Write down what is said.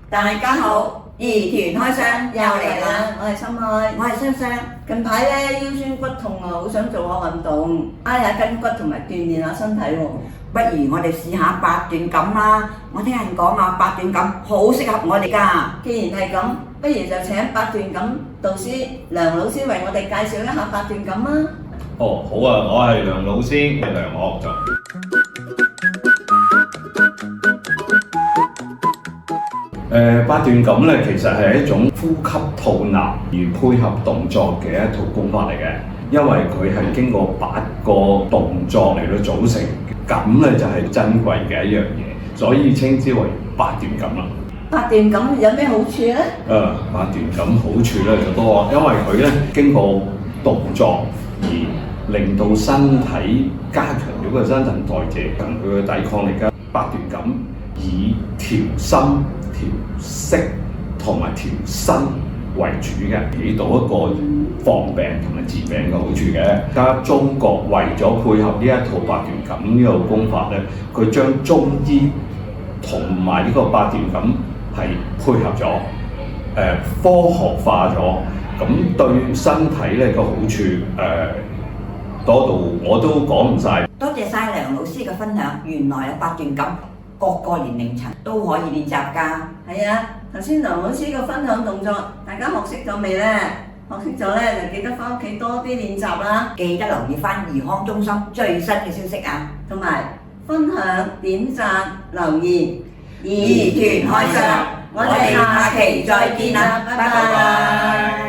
大家好，兒團開箱又嚟啦！我係心愛，我係雙雙。近排咧腰酸骨痛啊，好想做下運動，拉下筋骨同埋鍛鍊下身體喎。不如我哋試下八段錦啦！我聽人講啊，八段錦好適合我哋㗎。既然係咁，不如就請八段錦導師梁老師為我哋介紹一下八段錦啦。哦，好啊，我係梁老師，梁學就。八段錦咧，其實係一種呼吸吐納而配合動作嘅一套功法嚟嘅，因為佢係經過8個動作嚟到組成，錦咧就係珍貴嘅一樣嘢，所以稱之為八段錦啦。八段錦有咩好處咧？八段錦好處咧就多，因為佢咧經過動作而令到身體加強咗個新陳代謝，同佢嘅抵抗力嘅。八段錦以調心、調息同埋調身為主嘅，起到一個防病同埋治病嘅好處嘅。而家中國為咗配合呢一套八段錦呢個功法咧，佢將中醫同埋呢個八段錦係配合咗，科學化咗，咁對身體咧個好處多到我都講唔晒。多謝晒梁老師嘅分享，原來八段錦各個年齡層都可以練習㗎。係啊，頭先梁老師嘅分享動作，大家學識咗未呢？學識咗呢，就記得返屋企多啲練習啦，記得留意返兒康中心最新嘅消息啊，同埋分享、點讚、留言，兒團開箱，我哋下期再見啦，拜拜。